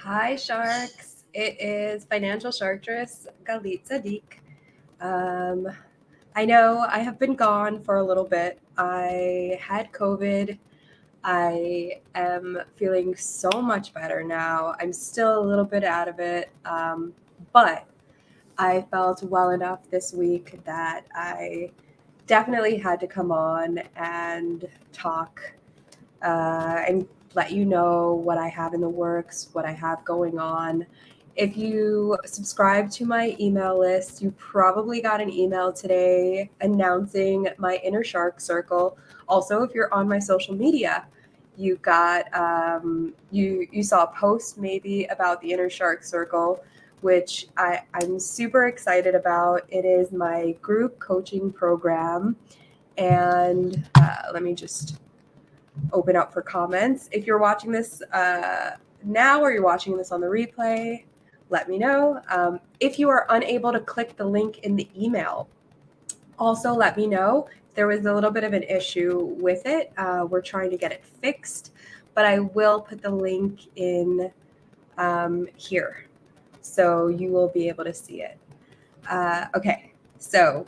Hi, sharks. It is Financial Sharktress Galit Sadiq. Um, I know I have been gone for a little bit. I had COVID. I am feeling so much better now. I'm still a little bit out of it, but I felt well enough this week that I definitely had to come on and talk and let you know what I have in the works, what I have going on. If you subscribe to my email list, you probably got an email today announcing my Inner Shark Circle. Also, if you're on my social media, you got you saw a post maybe about the Inner Shark Circle, which I'm super excited about. It is my group coaching program, and let me just open up for comments. If you're watching this now or you're watching this on the replay, let me know. If you are unable to click the link in the email, also let me know. There was a little bit of an issue with it. We're trying to get it fixed, but I will put the link in here so you will be able to see it. Okay, so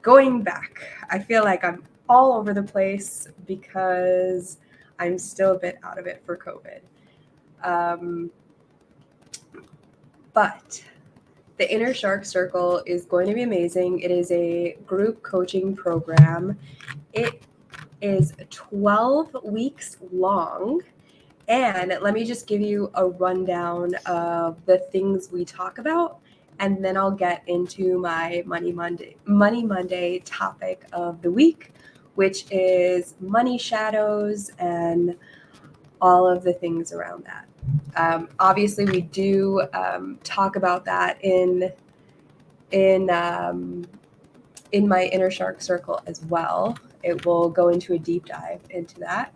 going back, I feel like I'm all over the place because I'm still a bit out of it for COVID. Um, but the Inner Shark Circle is going to be amazing. It is a group coaching program. It is 12 weeks long. And let me just give you a rundown of the things we talk about, and then I'll get into my Money Monday topic of the week, which is money shadows and all of the things around that. Obviously, we do talk about that in um, in my Inner Shark Circle as well. It will go into a deep dive into that.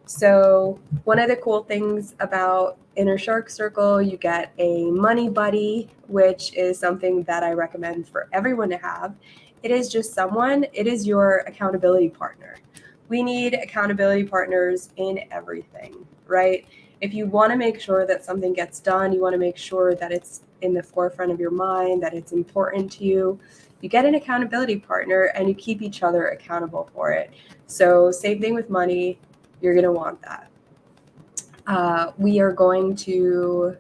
So one of the cool things about Inner Shark Circle, you get a money buddy, which is something that I recommend for everyone to have. It is just someone, it is your accountability partner. We need accountability partners in everything, right? If you want to make sure that something gets done, you want to make sure that it's in the forefront of your mind, that it's important to you. You get an accountability partner and you keep each other accountable for it. So, same thing with money, you're going to want that. We are going to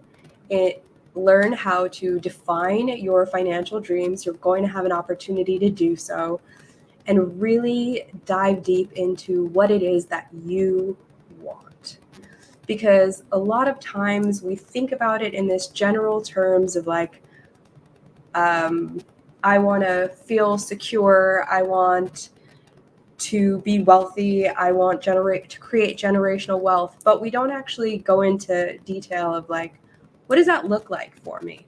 learn how to define your financial dreams. You're going to have an opportunity to do so and really dive deep into what it is that you want. Because a lot of times we think about it in this general terms of like, um, I want to feel secure. I want to be wealthy. I want to create generational wealth, but we don't actually go into detail of like, what does that look like for me?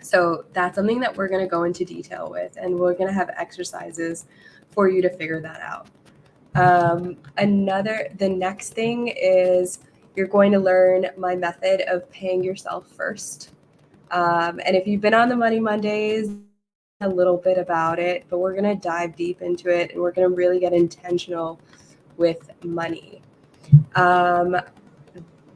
So that's something that we're going to go into detail with, and we're going to have exercises for you to figure that out. The next thing is you're going to learn my method of paying yourself first. And if you've been on the Money Mondays, a little bit about it, but we're going to dive deep into it and we're going to really get intentional with money. Um,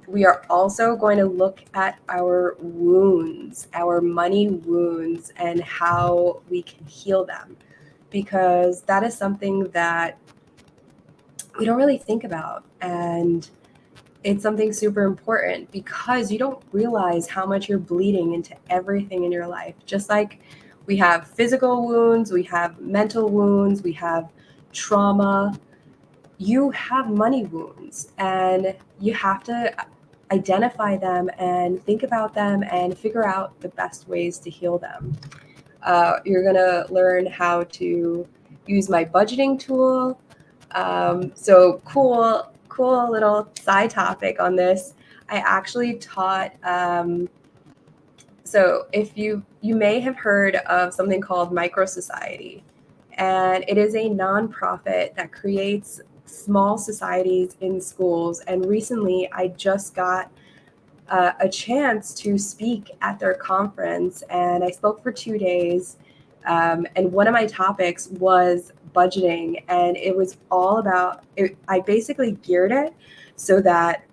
we are also going to look at our wounds, our money wounds, and how we can heal them, because that is something that we don't really think about. And it's something super important because you don't realize how much you're bleeding into everything in your life. Just like we have physical wounds, we have mental wounds, we have trauma. You have money wounds, and you have to identify them and think about them and figure out the best ways to heal them. You're going to learn how to use my budgeting tool. So cool little side topic on this. I actually taught. So if you may have heard of something called Micro Society, and it is a nonprofit that creates small societies in schools. And recently, I just got a chance to speak at their conference, and I spoke for 2 days. And one of my topics was budgeting, and it was all about it. I basically geared it so that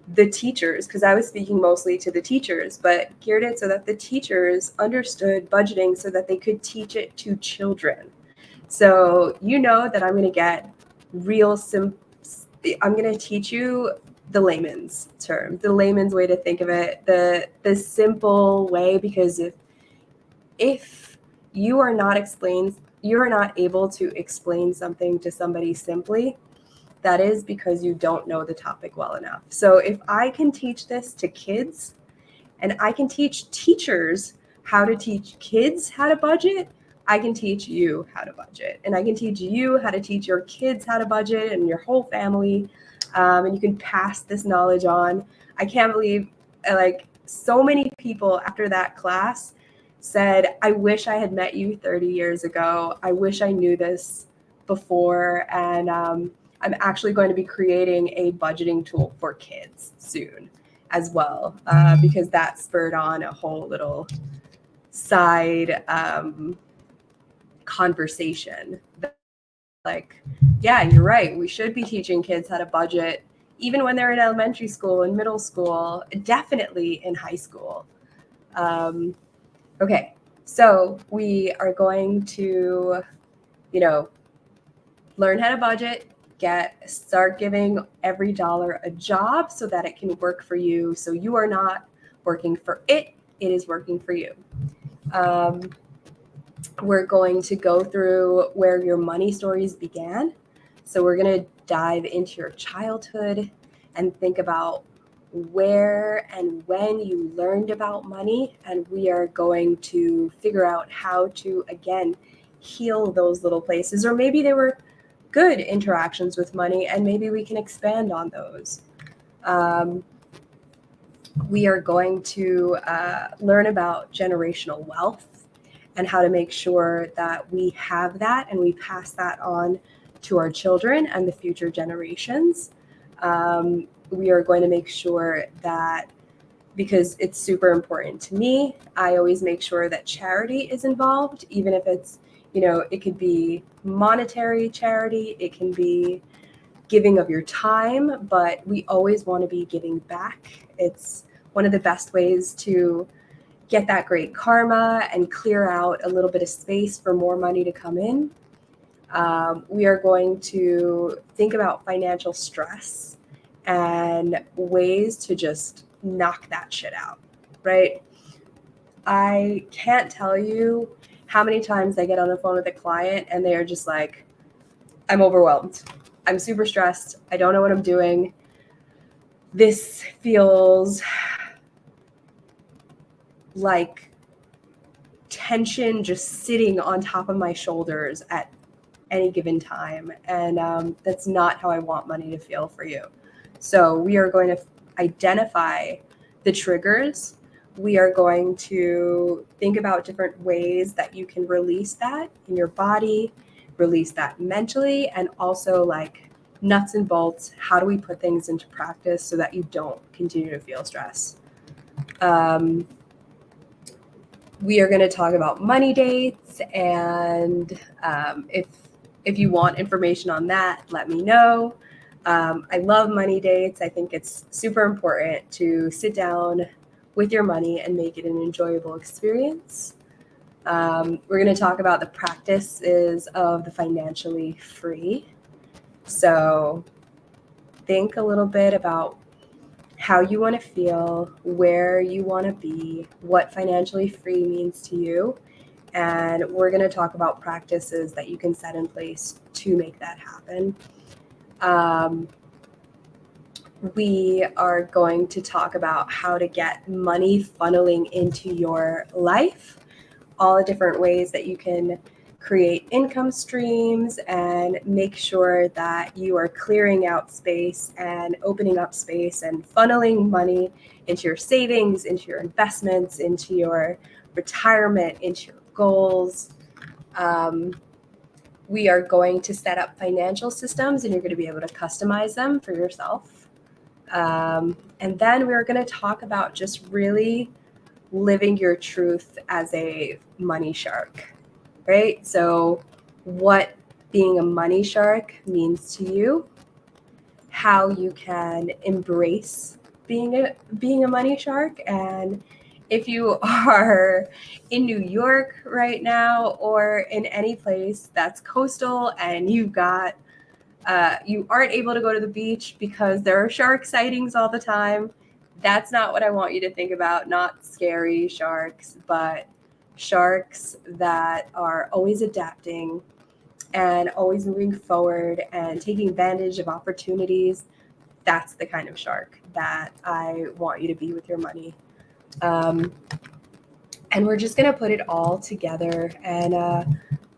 the teachers, because I was speaking mostly to the teachers, but geared it so that the teachers understood budgeting so that they could teach it to children. So you know that I'm going to get real I'm going to teach you the layman's term, the layman's way to think of it, the simple way, because if you are not able to explain something to somebody simply, that is because you don't know the topic well enough. So if I can teach this to kids, and I can teach teachers how to teach kids how to budget, I can teach you how to budget. And I can teach you how to teach your kids how to budget and your whole family. And you can pass this knowledge on. I can't believe, like, so many people after that class said, I wish I had met you 30 years ago. I wish I knew this before. And I'm actually going to be creating a budgeting tool for kids soon as well, because that spurred on a whole little side conversation. Like, yeah, you're right. We should be teaching kids how to budget, even when they're in elementary school and middle school, definitely in high school. Okay, so we are going to, learn how to budget, start giving every dollar a job so that it can work for you. So you are not working for it is working for you. We're going to go through where your money stories began. So we're going to dive into your childhood and think about where and when you learned about money. And we are going to figure out how to, again, heal those little places, or maybe they were good interactions with money, and maybe we can expand on those. We are going to learn about generational wealth and how to make sure that we have that and we pass that on to our children and the future generations. We are going to make sure that, because it's super important to me, I always make sure that charity is involved, even if it's, it could be monetary charity, it can be giving of your time, but we always want to be giving back. It's one of the best ways to get that great karma and clear out a little bit of space for more money to come in. We are going to think about financial stress and ways to just knock that shit out, right? I can't tell you how many times I get on the phone with a client and they are just like, I'm overwhelmed. I'm super stressed. I don't know what I'm doing. This feels like tension just sitting on top of my shoulders at any given time. And that's not how I want money to feel for you. So we are going to identify the triggers. We are going to think about different ways that you can release that in your body, release that mentally, and also like nuts and bolts. How do we put things into practice so that you don't continue to feel stress? We are going to talk about money dates, and if you want information on that, let me know. I love money dates. I think it's super important to sit down with your money and make it an enjoyable experience. We're going to talk about the practices of the financially free. So think a little bit about how you want to feel, where you want to be, what financially free means to you. And we're going to talk about practices that you can set in place to make that happen. We are going to talk about how to get money funneling into your life, all the different ways that you can create income streams and make sure that you are clearing out space and opening up space and funneling money into your savings, into your investments, into your retirement, into your goals. We are going to set up financial systems, and you're going to be able to customize them for yourself. And then we're going to talk about just really living your truth as a money shark, right? So what being a money shark means to you, how you can embrace being a money shark. And if you are in New York right now or in any place that's coastal and you aren't able to go to the beach because there are shark sightings all the time, that's not what I want you to think about. Not scary sharks, but sharks that are always adapting and always moving forward and taking advantage of opportunities. That's the kind of shark that I want you to be with your money. Um, and we're just going to put it all together, and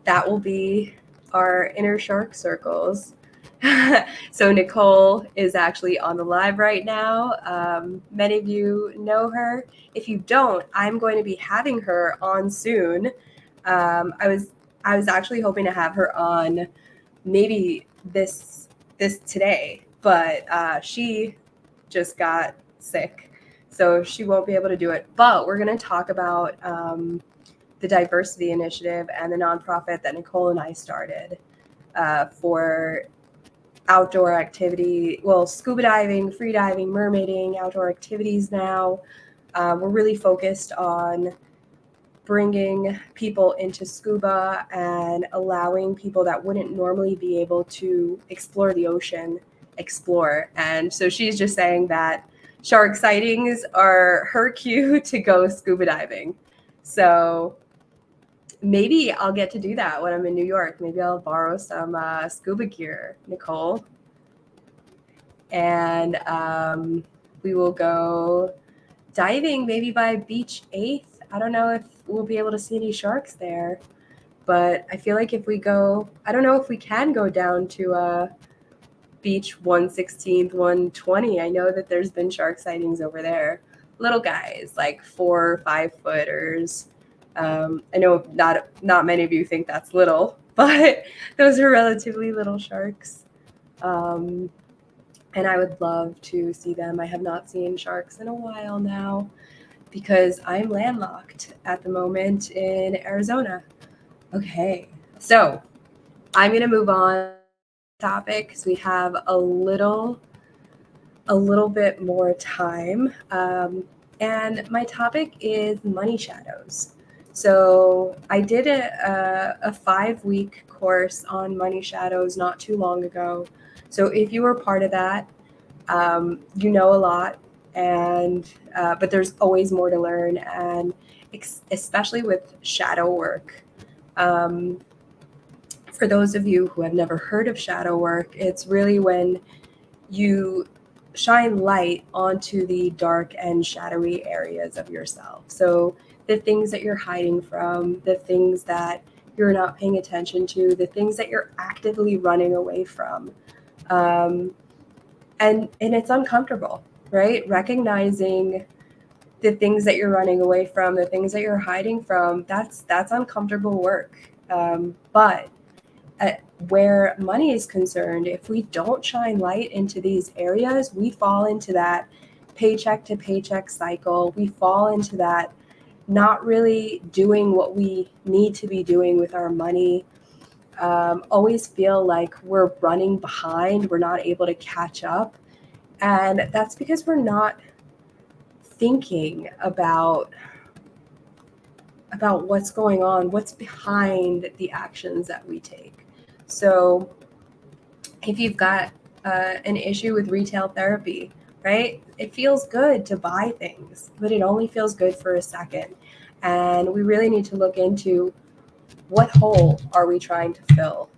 that will be our inner shark circles. So Nicole is actually on the live right now. Many of you know her. If you don't, I'm going to be having her on soon. I was actually hoping to have her on maybe this today, but she just got sick, so she won't be able to do it. But we're going to talk about the diversity initiative and the nonprofit that Nicole and I started for outdoor activity, scuba diving, free diving, mermaiding, outdoor activities now. We're really focused on bringing people into scuba and allowing people that wouldn't normally be able to explore the ocean explore. And so she's just saying that shark sightings are her cue to go scuba diving. So maybe I'll get to do that when I'm in New York. Maybe I'll borrow some scuba gear, Nicole. And we will go diving maybe by Beach 8th. I don't know if we'll be able to see any sharks there, but I feel like if we go, I don't know if we can go down to Beach 116th, 120. I know that there's been shark sightings over there. Little guys, like 4 or 5 footers. I know not many of you think that's little, but those are relatively little sharks. And I would love to see them. I have not seen sharks in a while now because I'm landlocked at the moment in Arizona. Okay, so I'm going to move on to the topic because we have a little bit more time. And my topic is money shadows. So I did a 5-week course on money shadows not too long ago. So if you were part of that, you know a lot, and but there's always more to learn, and especially with shadow work. For those of you who have never heard of shadow work, it's really when you shine light onto the dark and shadowy areas of yourself. So the things that you're hiding from, the things that you're not paying attention to, the things that you're actively running away from. And it's uncomfortable, right? Recognizing the things that you're running away from, the things that you're hiding from, that's uncomfortable work. But where money is concerned, if we don't shine light into these areas, we fall into that paycheck to paycheck cycle. We fall into that not really doing what we need to be doing with our money. Always feel like we're running behind, we're not able to catch up. And that's because we're not thinking about what's going on, what's behind the actions that we take. So if you've got an issue with retail therapy, right? It feels good to buy things, but it only feels good for a second. And we really need to look into what hole are we trying to fill?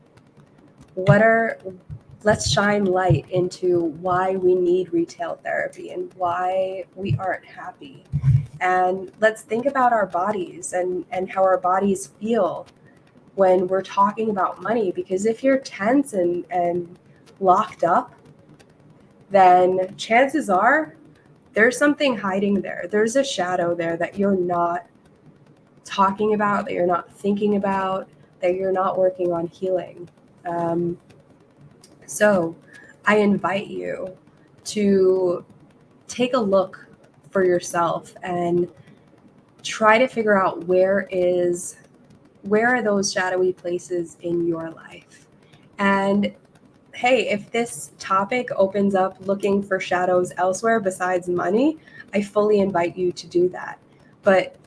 Let's shine light into why we need retail therapy and why we aren't happy. And let's think about our bodies and how our bodies feel when we're talking about money. Because if you're tense and locked up, then chances are there's something hiding there. There's a shadow there that you're not talking about, that you're not thinking about, that you're not working on healing. So I invite you to take a look for yourself and try to figure out where are those shadowy places in your life. And hey, if this topic opens up looking for shadows elsewhere besides money, I fully invite you to do that. But,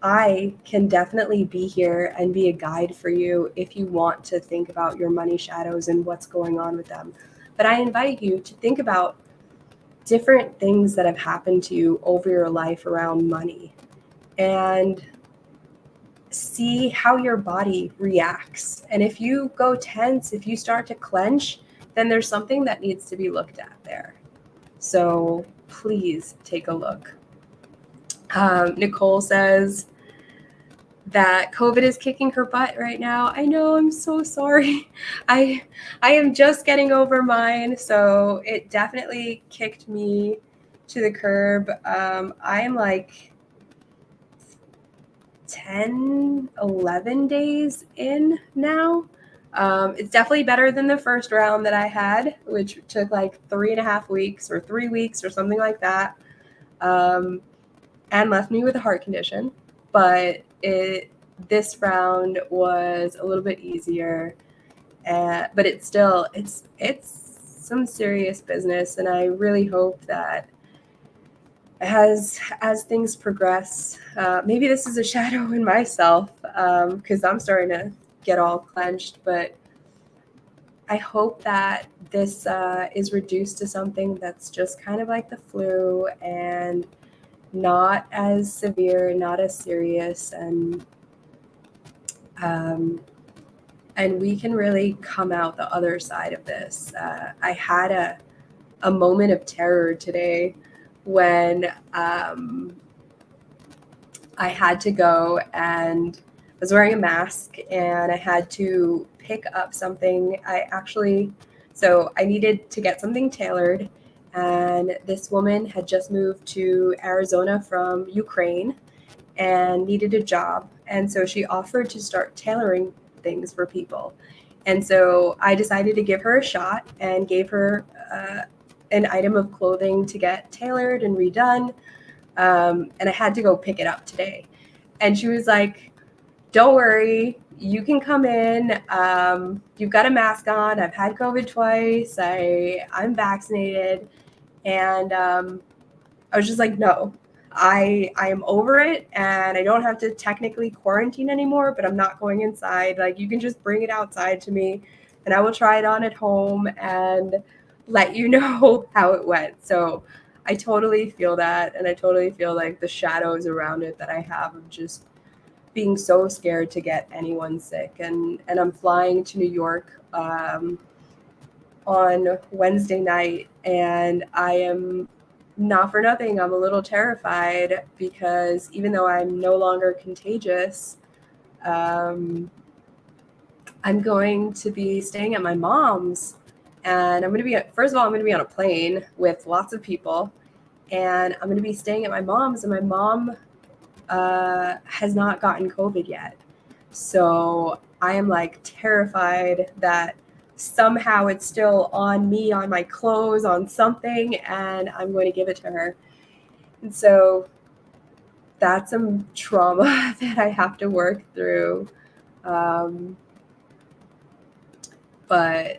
I can definitely be here and be a guide for you if you want to think about your money shadows and what's going on with them. But I invite you to think about different things that have happened to you over your life around money and see how your body reacts. And if you go tense, if you start to clench, then there's something that needs to be looked at there. So please take a look. Nicole says that COVID is kicking her butt right now. I know, I'm so sorry. I am just getting over mine, so it definitely kicked me to the curb. I am like 10, 11 days in now. It's definitely better than the first round that I had, which took like 3.5 weeks or 3 weeks or something like that, and left me with a heart condition. But this round was a little bit easier, but it's some serious business, and I really hope that as things progress, maybe this is a shadow in myself, because I'm starting to get all clenched, but I hope that this is reduced to something that's just kind of like the flu and not as severe, not as serious, and we can really come out the other side of this. I had a moment of terror today when I had to go, and I was wearing a mask, and I had to pick up something. So I needed to get something tailored, and this woman had just moved to Arizona from Ukraine and needed a job. And so she offered to start tailoring things for people. And so I decided to give her a shot and gave her an item of clothing to get tailored and redone. And I had to go pick it up today. And she was like, don't worry, you can come in. You've got a mask on. I've had COVID twice. I'm vaccinated. And I was just like, no, I am over it, and I don't have to technically quarantine anymore, but I'm not going inside. Like, you can just bring it outside to me, and I will try it on at home and let you know how it went. So I totally feel that, and I totally feel like the shadows around it that I have of just being so scared to get anyone sick. And I'm flying to New York on Wednesday night, and I am not for nothing, I'm a little terrified because even though I'm no longer contagious, I'm going to be staying at my mom's, and I'm going to be, first of all, I'm going to be on a plane with lots of people, and I'm going to be staying at my mom's, and my mom has not gotten COVID yet. So I am like terrified that somehow it's still on me, on my clothes, on something, and I'm going to give it to her. And so that's some trauma that I have to work through. But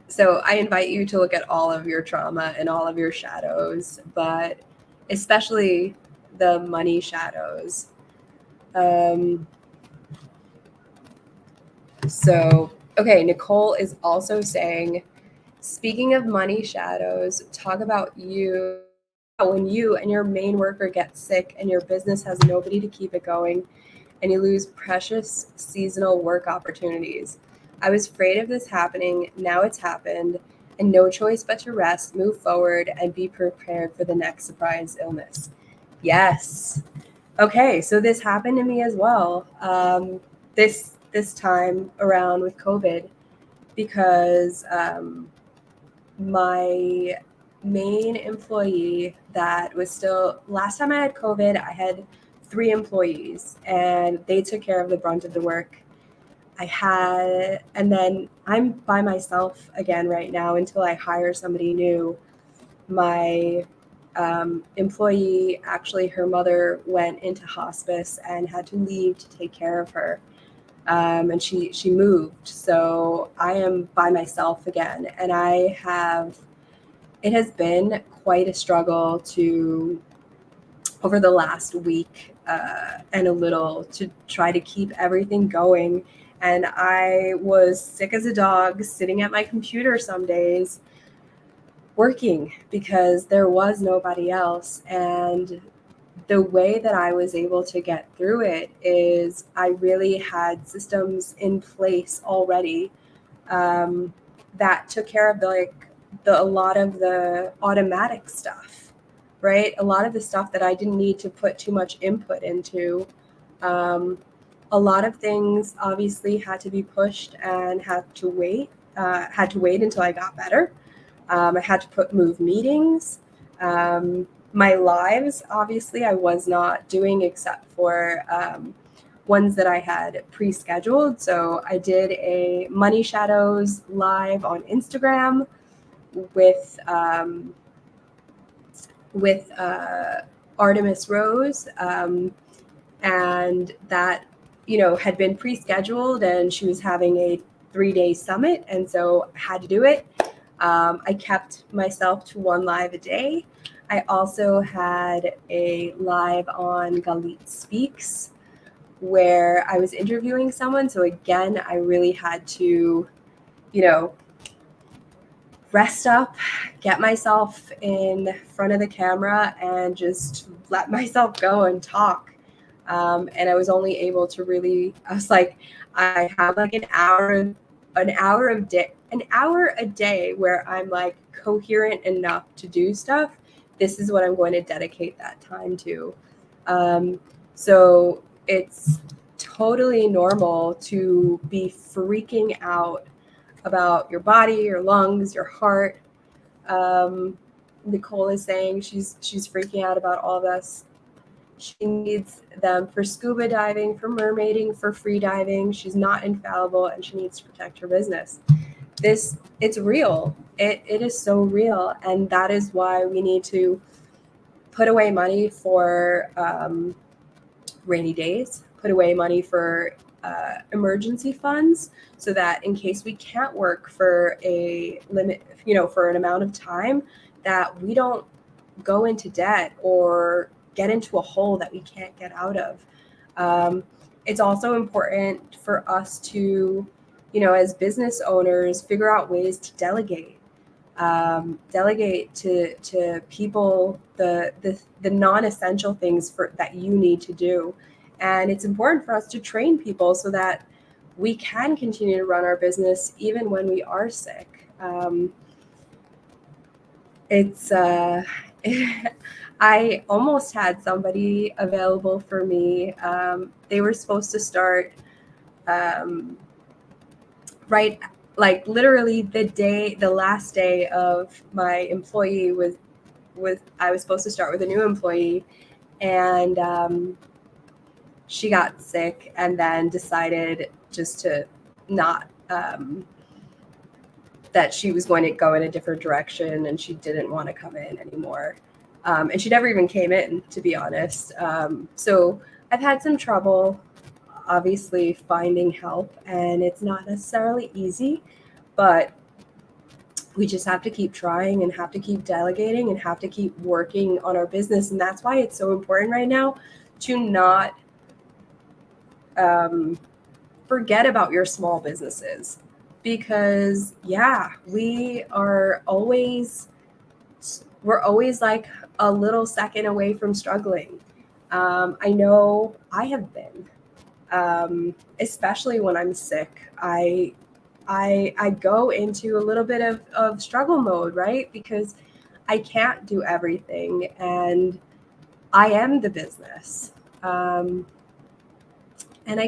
so I invite you to look at all of your trauma and all of your shadows, but especially the money shadows. Okay, Nicole is also saying, speaking of money shadows, talk about you when you and your main worker get sick and your business has nobody to keep it going and you lose precious seasonal work opportunities. I was afraid of this happening. Now it's happened, and no choice but to rest, move forward, and be prepared for the next surprise illness. Yes. Okay, so this happened to me as well. This time around with COVID, because my main employee that was still, last time I had COVID, I had 3 employees and they took care of the brunt of the work. And then I'm by myself again right now until I hire somebody new. My employee, actually, her mother went into hospice and had to leave to take care of her. and she moved. So I am by myself again, and it has been quite a struggle to over the last week and a little to try to keep everything going. And I was sick as a dog sitting at my computer some days working because there was nobody else. And the way that I was able to get through it is I really had systems in place already that took care of a lot of the automatic stuff, right? A lot of the stuff that I didn't need to put too much input into. Um, a lot of things obviously had to be pushed and had to wait until I got better. I had to move meetings. My lives, obviously, I was not doing except for ones that I had pre-scheduled. So I did a Money Shadows live on Instagram with Artemis Rose, and that had been pre-scheduled, and she was having a 3-day summit, and so I had to do it. I kept myself to one live a day. I also had a live on Galit Speaks where I was interviewing someone. So again, I really had to, rest up, get myself in front of the camera and just let myself go and talk. And I was only able to I was like, I have like an hour a day where I'm like coherent enough to do stuff. This is what I'm going to dedicate that time to. So it's totally normal to be freaking out about your body, your lungs, your heart. Nicole is saying she's freaking out about all this. She needs them for scuba diving, for mermaiding, for free diving. She's not infallible, and she needs to protect her business. It's real. It is so real, and that is why we need to put away money for rainy days, put away money for emergency funds, so that in case we can't work for a limit, for an amount of time, that we don't go into debt or get into a hole that we can't get out of. It's also important for us to, as business owners, figure out ways to delegate. Delegate to people the non-essential things that you need to do. And it's important for us to train people so that we can continue to run our business even when we are sick. It's I almost had somebody available for me. They were supposed to start right, like literally the last day of my employee was I was supposed to start with a new employee, and she got sick and then decided just to not, that she was going to go in a different direction and she didn't want to come in anymore. And she never even came in, to be honest. So I've had some trouble, obviously, finding help, and it's not necessarily easy, but we just have to keep trying and have to keep delegating and have to keep working on our business. And that's why it's so important right now to not forget about your small businesses, because we're always like a little second away from struggling. I know I have been, especially when I'm sick. I go into a little bit of struggle mode, right? Because I can't do everything, and I am the business. And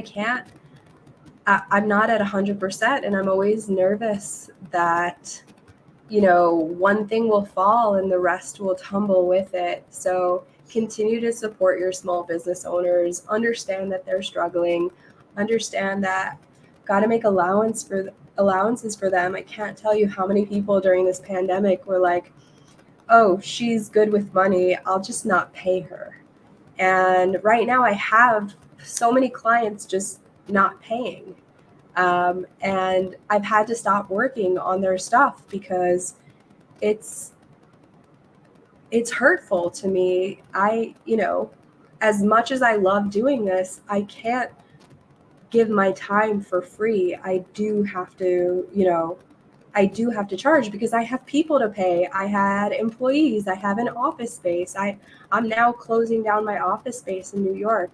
I'm not at 100%, and I'm always nervous that, one thing will fall and the rest will tumble with it. So continue to support your small business owners, understand that they're struggling, understand that got to make allowances for them. I can't tell you how many people during this pandemic were like, oh, she's good with money, I'll just not pay her. And right now I have so many clients just not paying. And I've had to stop working on their stuff because it's hurtful to me. As much as I love doing this, I can't give my time for free. I do have to charge because I have people to pay. I had employees. I have an office space. I'm now closing down my office space in New York.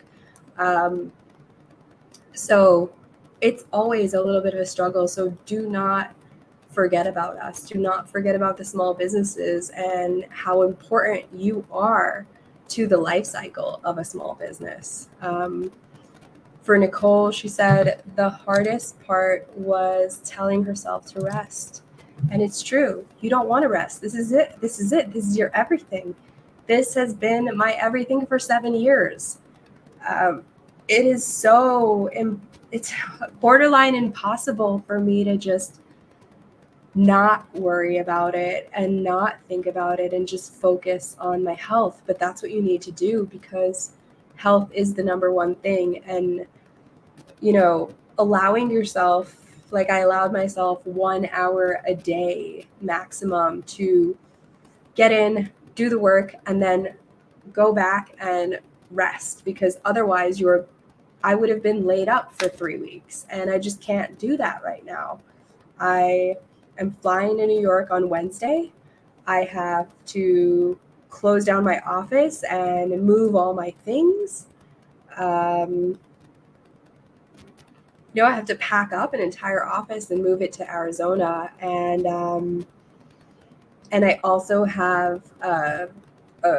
So it's always a little bit of a struggle. So do not forget about us. Do not forget about the small businesses and how important you are to the life cycle of a small business. For Nicole, she said the hardest part was telling herself to rest. And it's true. You don't want to rest. This is it. This is it. This is your everything. This has been my everything for 7 years. It is it's borderline impossible for me to just not worry about it and not think about it and just focus on my health. But that's what you need to do because health is the number one thing. And, allowing yourself, like I allowed myself 1 hour a day maximum to get in, do the work, and then go back and rest because otherwise I would have been laid up for 3 weeks and I just can't do that right now. I am flying to New York on Wednesday. I have to close down my office and move all my things. I have to pack up an entire office and move it to Arizona. And I also have a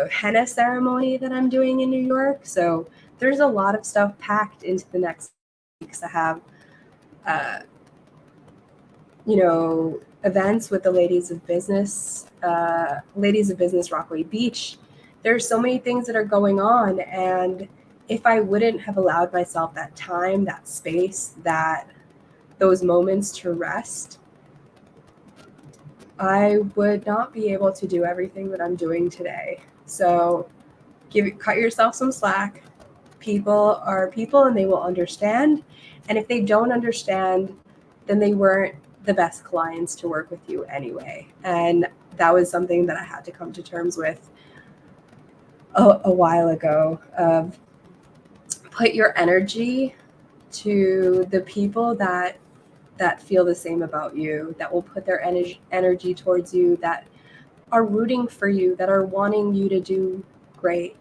henna ceremony that I'm doing in New York. So there's a lot of stuff packed into the next weeks. I have, events with the Ladies of Business Rockaway Beach. There's so many things that are going on. And if I wouldn't have allowed myself that time, that space, those moments to rest, I would not be able to do everything that I'm doing today. So cut yourself some slack. People are people and they will understand. And if they don't understand, then they weren't the best clients to work with you anyway. And that was something that I had to come to terms with a while ago. Put your energy to the people that feel the same about you, that will put their energy towards you, that are rooting for you, that are wanting you to do great.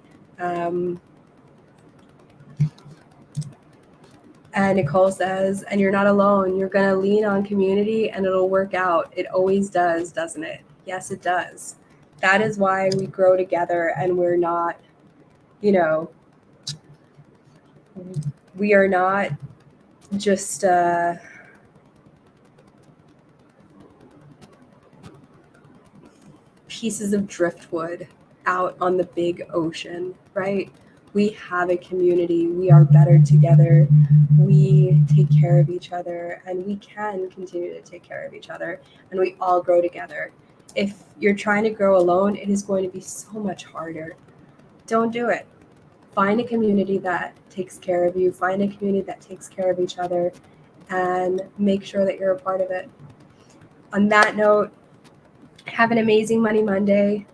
And Nicole says, and you're not alone. You're going to lean on community and it'll work out. It always does, doesn't it? Yes, it does. That is why we grow together and we're not, we are not just pieces of driftwood out on the big ocean, right? We have a community. We are better together. We take care of each other and we can continue to take care of each other and we all grow together. If you're trying to grow alone, it is going to be so much harder. Don't do it. Find a community that takes care of you. Find a community that takes care of each other and make sure that you're a part of it. On that note, have an amazing Money Monday.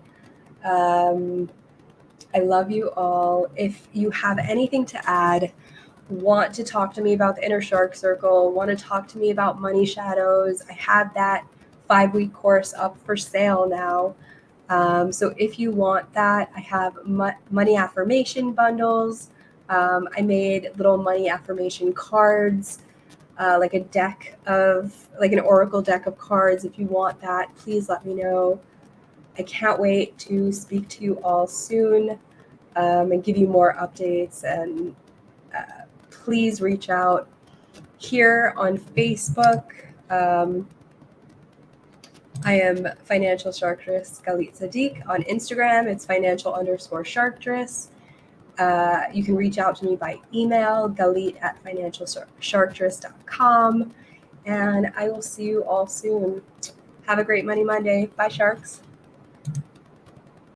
I love you all. If you have anything to add, want to talk to me about the Inner Shark Circle, want to talk to me about Money Shadows, I have that 5-week course up for sale now. So if you want that, I have money affirmation bundles. I made little money affirmation cards, like an oracle deck of cards. If you want that, please let me know. I can't wait to speak to you all soon and give you more updates. And please reach out here on Facebook. I am Financial Sharktress Galit Sadiq. On Instagram, it's financial_sharktress. You can reach out to me by email, galit@financialsharktress.com. And I will see you all soon. Have a great Money Monday. Bye, Sharks.